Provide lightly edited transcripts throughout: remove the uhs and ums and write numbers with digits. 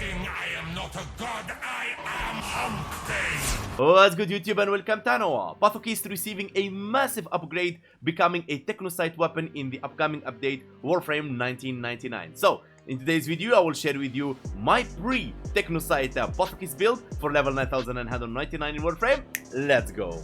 king, I am not a god, I am Hump. What's good, YouTube, and welcome to Noah. PATHOCYST receiving a massive upgrade, becoming a Technocyte weapon in the upcoming update Warframe 1999. So, in today's video, I will share with you my pre-Technocyte PATHOCYST build for level 9999 in Warframe. Let's go.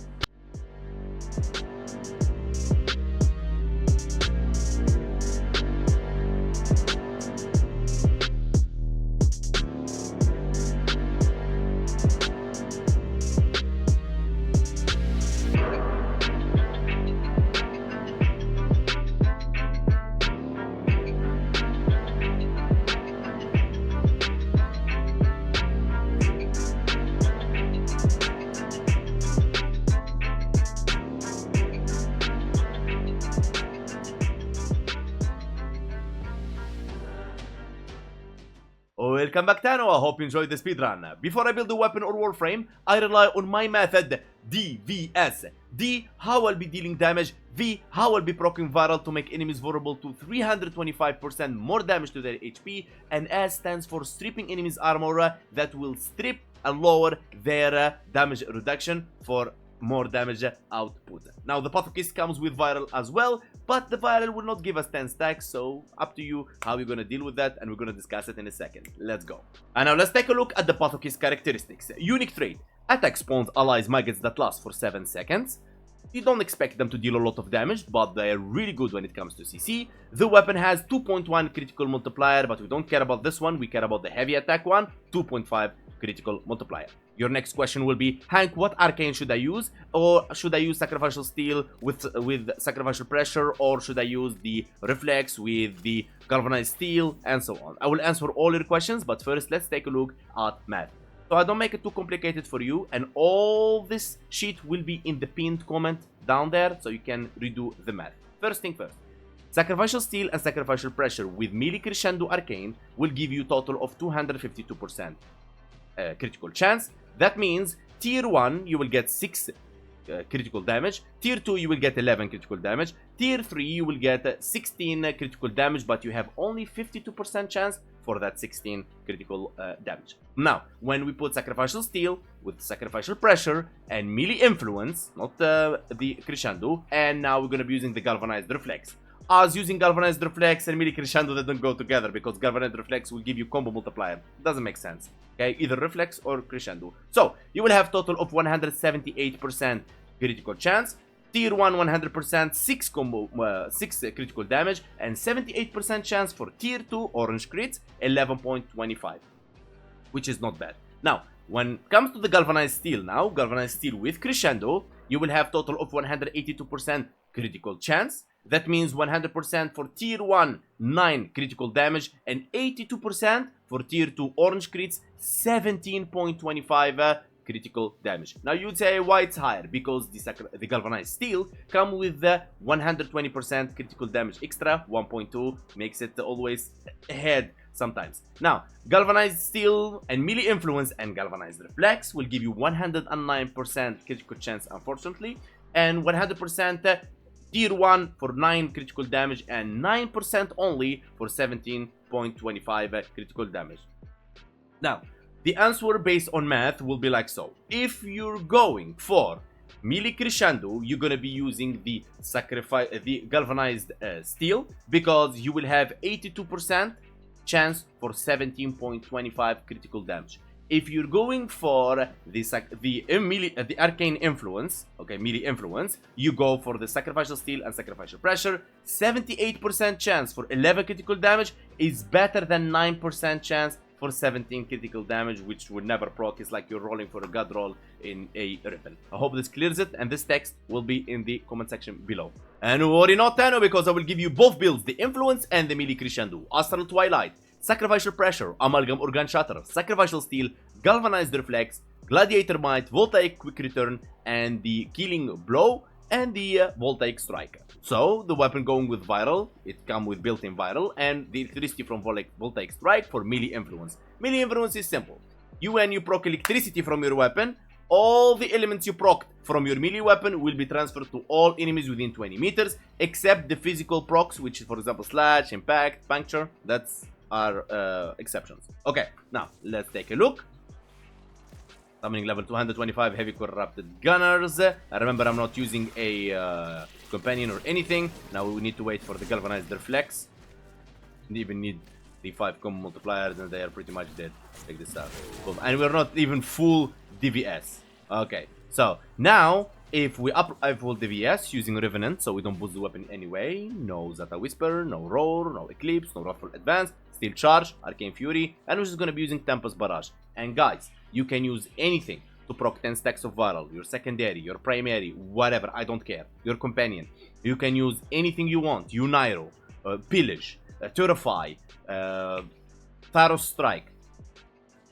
Welcome back, Tano. I hope you enjoyed the speedrun. Before I build a weapon or warframe, I rely on my method DVS. D, how I'll be dealing damage. V, how I'll be proccing viral to make enemies vulnerable to 325% more damage to their HP. And S stands for stripping enemies armor that will strip and lower their damage reduction for more damage output. Now the PATHOCYST comes with viral as well, but the viral will not give us 10 stacks, so up to you how you're gonna deal with that, and we're gonna discuss it in a second. Let's go. And now let's take a look at the PATHOCYST characteristics. Unique trait: attack spawns allies maggots that last for 7 seconds. You don't expect them to deal a lot of damage, but they're really good when it comes to CC. The weapon has 2.1 critical multiplier, but we don't care about this one, we care about the heavy attack one, 2.5 critical multiplier. Your next question will be, Hank, what arcane should I use? Or should I use sacrificial steel with sacrificial pressure? Or should I use the reflex with the galvanized steel? And so on. I will answer all your questions, but first let's take a look at math. So I don't make it too complicated for you, and all this sheet will be in the pinned comment down there, so you can redo the math. First thing first. Sacrificial steel and sacrificial pressure with melee crescendo arcane will give you a total of 252% critical chance. That means tier 1 you will get 6 critical damage, tier 2 you will get 11 critical damage, tier 3 you will get 16 critical damage, but you have only 52% chance for that 16 critical damage. Now, when we put sacrificial steel with sacrificial pressure and melee influence, not the crescendo, and now we're going to be using the galvanized reflex. As using galvanized reflex and melee crescendo, they don't go together because galvanized reflex will give you combo multiplier. Doesn't make sense. Okay, either reflex or crescendo. So you will have total of 178% critical chance. Tier 1 100%, 6 critical damage, and 78% chance for tier 2 orange crits, 11.25, which is not bad. Now, when it comes to the galvanized steel now, galvanized steel with crescendo, you will have total of 182% critical chance. That means 100% for tier 1, 9 critical damage, and 82% for tier 2 orange crits, 17.25 critical damage. Now you'd say why it's higher? Because the galvanized steel come with the 120% critical damage extra, 1.2 makes it always ahead sometimes. Now, galvanized steel and melee influence and galvanized reflex will give you 109% critical chance, unfortunately, and 100% tier 1 for 9 critical damage and 9% only for 17.25 critical damage. Now, the answer based on math will be like so. If you're going for melee crescendo, you're gonna be using the galvanized steel, because you will have 82% chance for 17.25 critical damage. If you're going for the arcane influence, okay, melee influence, you go for the sacrificial steel and sacrificial pressure. 78% chance for 11 critical damage is better than 9% chance for 17 critical damage, which would never proc. It's like you're rolling for a god roll in a ripple. I hope this clears it, and this text will be in the comment section below. And worry not, Tano, because I will give you both builds, the influence and the melee crescendo. Astral Twilight, sacrificial pressure, amalgam organ shatter, sacrificial steel, galvanized reflex, gladiator might, voltaic quick return, and the killing blow, and the voltaic strike. So the weapon going with viral, it comes with built-in viral, and the electricity from voltaic strike for melee influence. Melee influence is simple. When you proc electricity from your weapon, all the elements you proc from your melee weapon will be transferred to all enemies within 20 meters, except the physical procs, which is, for example, slash, impact, puncture. That's are exceptions. Okay, now let's take a look. Summoning level 225 heavy corrupted gunners. I remember I'm not using a companion or anything. Now we need to wait for the galvanized reflex. We even need the 5 combo multipliers and they are pretty much dead. Check this out. Boom. And we're not even full DVS. Okay, so now if we up full DVS using Revenant, so we don't boost the weapon anyway. No Zata Whisper, no Roar, no Eclipse, no Ruffle Advance, Steel Charge, Arcane Fury, and we're just gonna be using Tempest Barrage. And guys, you can use anything to proc 10 stacks of viral, your secondary, your primary, whatever, I don't care. Your companion. You can use anything you want. Uniro, Pillage, Purify, Tharos Strike,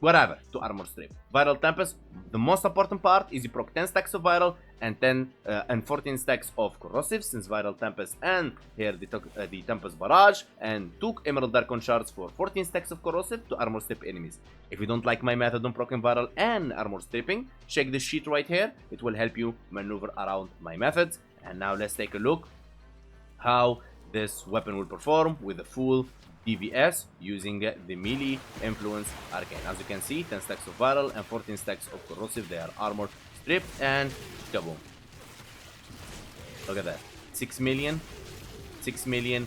whatever, to armor strip. Viral Tempest, the most important part is you proc 10 stacks of viral and 14 stacks of corrosive, since Viral Tempest and here the Tempest Barrage, and 2 Emerald Darkon Shards for 14 stacks of corrosive to armor strip enemies. If you don't like my method on procking viral and armor stripping, check this sheet right here. It will help you maneuver around my methods. And now let's take a look how this weapon will perform with the full DVS using the melee influence arcane. As you can see, 10 stacks of viral and 14 stacks of corrosive. They are armor stripped and kaboom. Look at that. 6 million. 6 million.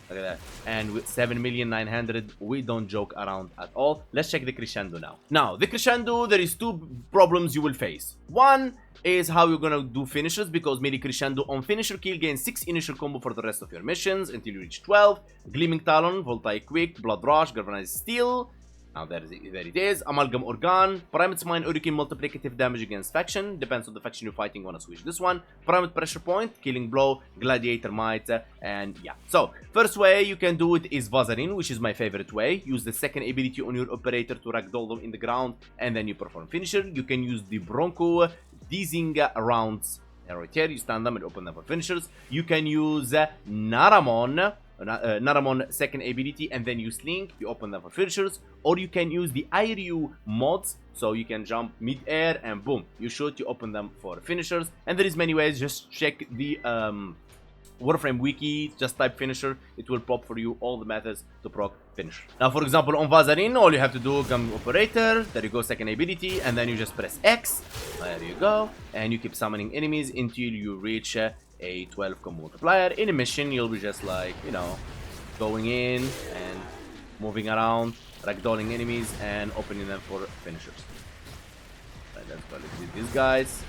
Look at that. And with 7,900,000, we don't joke around at all. Let's check the crescendo now. Now, the crescendo, there is 2 problems you will face. One is how you're gonna do finishers, because melee crescendo on finisher kill gains 6 initial combo for the rest of your missions until you reach 12. Gleaming Talon, Voltaic Quick, Blood Rush, Galvanized Steel. Now there it is. Amalgam Organ, Primate Mine, Hurricane multiplicative damage against faction. Depends on the faction you're fighting, wanna switch this one. Primate Pressure Point, Killing Blow, Gladiator Might, and yeah. So, first way you can do it is Vazarin, which is my favorite way. Use the second ability on your operator to ragdoll them in the ground, and then you perform finisher. You can use the Bronco Deezing rounds. And right here, you stand them and open them for finishers. You can use Naramon. Naramon second ability, and then you Slink, you open them for finishers. Or you can use the Airyu mods, so you can jump mid-air and boom, you shoot, you open them for finishers. And there is many ways. Just check the Warframe wiki, just type finisher, it will pop for you all the methods to proc finisher. Now for example on Vazarin, all you have to do, gun operator, there you go, second ability, and then you just press X, there you go, and you keep summoning enemies until you reach a 12 combo multiplier. In a mission you'll be just like, you know, going in and moving around, ragdolling enemies and opening them for finishers. Right, let's go, let's do these guys,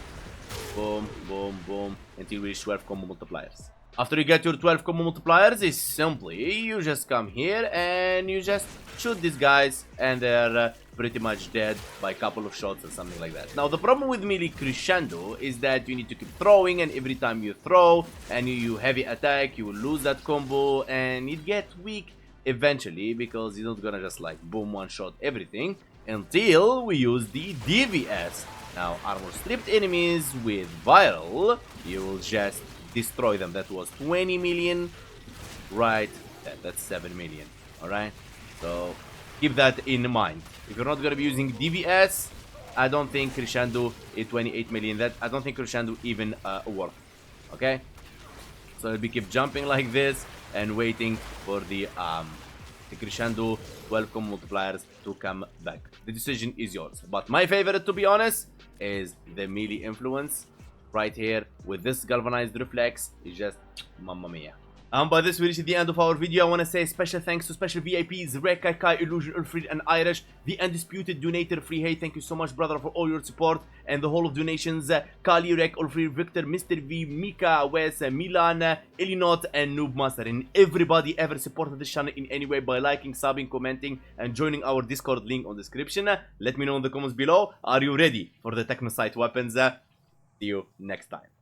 boom, boom, boom, until we reach 12 combo multipliers. After you get your 12 combo multipliers, is simply you just come here and you just shoot these guys, and they're pretty much dead by a couple of shots or something like that. Now the problem with melee crescendo is that you need to keep throwing, and every time you throw and you heavy attack, you will lose that combo and it gets weak eventually, because you're not gonna just like boom one shot everything until we use the DVS. Now armor stripped enemies with viral, you will just destroy them. That was 20 million, right? That's 7 million. All right, so keep that in mind. If you're not gonna be using DVS, I don't think crescendo is 28 million. That I don't think crescendo even worth. Okay, so we keep jumping like this and waiting for the crescendo 12 combo multipliers to come back. The decision is yours, but my favorite, to be honest, is the melee influence. Right here with this galvanized reflex is just mamma mia. And by this we reached the end of our video. I want to say special thanks to special VIPs Rek, Kai, Illusion, Ulfrid, and Irish, the undisputed donator Free Hey. Thank you so much, brother, for all your support and the whole of donations. Kali, Rek, Ulfrid, Victor, Mr. V, Mika, Wes, Milan, Elinot, and Noobmaster, and everybody ever supported this channel in any way by liking, subbing, commenting, and joining our Discord link on the description. Let me know in the comments below. Are you ready for the Technocyte weapons? See you next time.